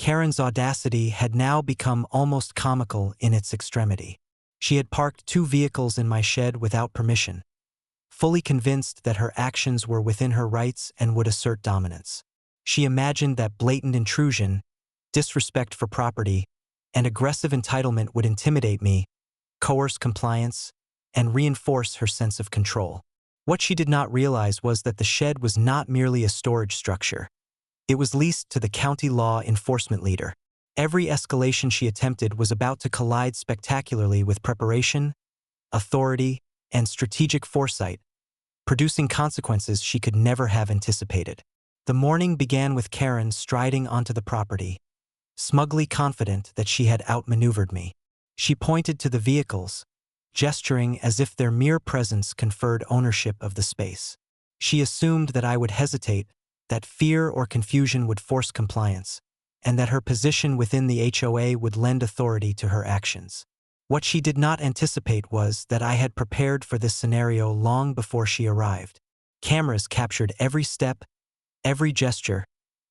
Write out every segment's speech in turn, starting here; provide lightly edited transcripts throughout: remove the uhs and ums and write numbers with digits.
Karen's audacity had now become almost comical in its extremity. She had parked 2 vehicles in my shed without permission, fully convinced that her actions were within her rights and would assert dominance. She imagined that blatant intrusion, disrespect for property, and aggressive entitlement would intimidate me, coerce compliance, and reinforce her sense of control. What she did not realize was that the shed was not merely a storage structure. It was leased to the county law enforcement leader. Every escalation she attempted was about to collide spectacularly with preparation, authority, and strategic foresight, producing consequences she could never have anticipated. The morning began with Karen striding onto the property, smugly confident that she had outmaneuvered me. She pointed to the vehicles, gesturing as if their mere presence conferred ownership of the space. She assumed that I would hesitate, that fear or confusion would force compliance, and that her position within the HOA would lend authority to her actions. What she did not anticipate was that I had prepared for this scenario long before she arrived. Cameras captured every step, every gesture,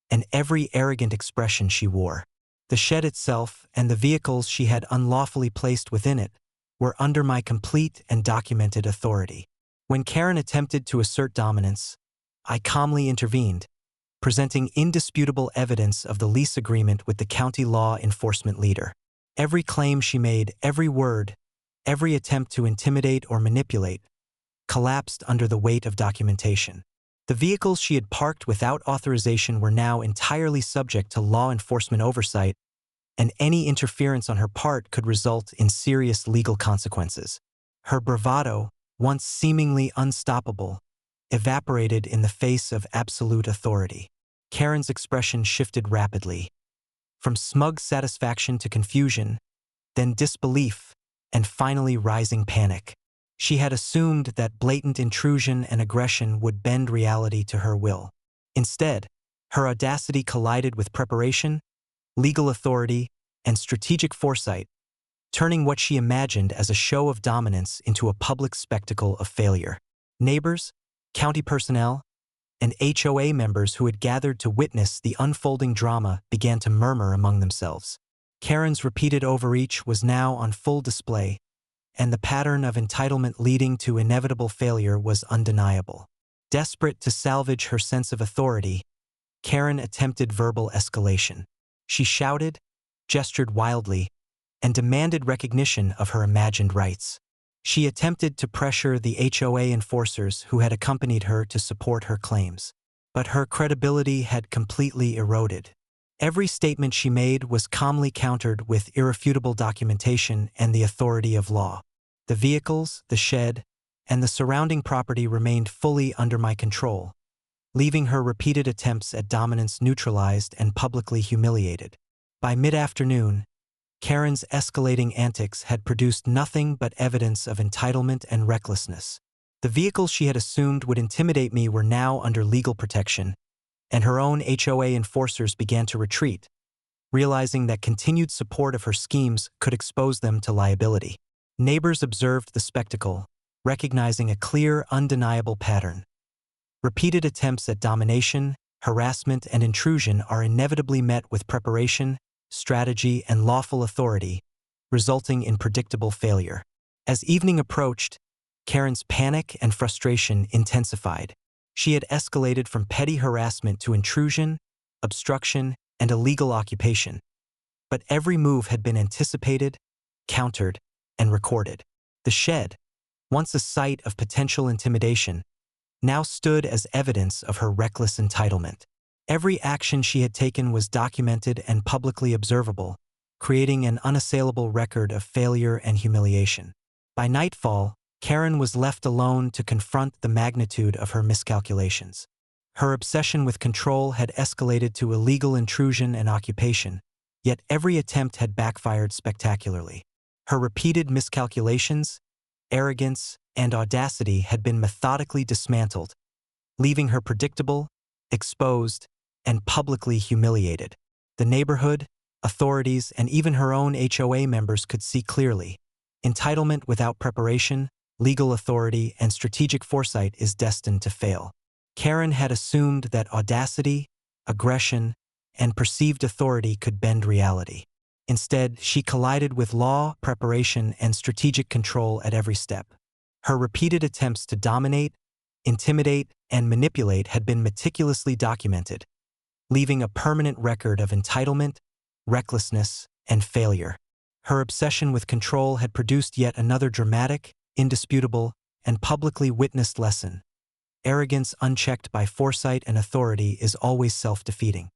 and every arrogant expression she wore. The shed itself and the vehicles she had unlawfully placed within it were under my complete and documented authority. When Karen attempted to assert dominance, I calmly intervened, presenting indisputable evidence of the lease agreement with the county law enforcement leader. Every claim she made, every word, every attempt to intimidate or manipulate, collapsed under the weight of documentation. The vehicles she had parked without authorization were now entirely subject to law enforcement oversight, and any interference on her part could result in serious legal consequences. Her bravado, once seemingly unstoppable, evaporated in the face of absolute authority. Karen's expression shifted rapidly, from smug satisfaction to confusion, then disbelief, and finally rising panic. She had assumed that blatant intrusion and aggression would bend reality to her will. Instead, her audacity collided with preparation, legal authority, and strategic foresight, turning what she imagined as a show of dominance into a public spectacle of failure. Neighbors, county personnel, and HOA members who had gathered to witness the unfolding drama began to murmur among themselves. Karen's repeated overreach was now on full display, and the pattern of entitlement leading to inevitable failure was undeniable. Desperate to salvage her sense of authority, Karen attempted verbal escalation. She shouted, gestured wildly, and demanded recognition of her imagined rights. She attempted to pressure the HOA enforcers who had accompanied her to support her claims. But her credibility had completely eroded. Every statement she made was calmly countered with irrefutable documentation and the authority of law. The vehicles, the shed, and the surrounding property remained fully under my control, leaving her repeated attempts at dominance neutralized and publicly humiliated. By mid-afternoon, Karen's escalating antics had produced nothing but evidence of entitlement and recklessness. The vehicles she had assumed would intimidate me were now under legal protection, and her own HOA enforcers began to retreat, realizing that continued support of her schemes could expose them to liability. Neighbors observed the spectacle, recognizing a clear, undeniable pattern. Repeated attempts at domination, harassment, and intrusion are inevitably met with preparation, strategy, and lawful authority, resulting in predictable failure. As evening approached, Karen's panic and frustration intensified. She had escalated from petty harassment to intrusion, obstruction, and illegal occupation. But every move had been anticipated, countered, and recorded. The shed, once a site of potential intimidation, now stood as evidence of her reckless entitlement. Every action she had taken was documented and publicly observable, creating an unassailable record of failure and humiliation. By nightfall, Karen was left alone to confront the magnitude of her miscalculations. Her obsession with control had escalated to illegal intrusion and occupation, yet every attempt had backfired spectacularly. Her repeated miscalculations, arrogance, and audacity had been methodically dismantled, leaving her predictable, exposed, and publicly humiliated. The neighborhood, authorities, and even her own HOA members could see clearly. Entitlement without preparation, legal authority, and strategic foresight is destined to fail. Karen had assumed that audacity, aggression, and perceived authority could bend reality. Instead, she collided with law, preparation, and strategic control at every step. Her repeated attempts to dominate, intimidate, and manipulate had been meticulously documented, leaving a permanent record of entitlement, recklessness, and failure. Her obsession with control had produced yet another dramatic, indisputable, and publicly witnessed lesson. Arrogance unchecked by foresight and authority is always self-defeating.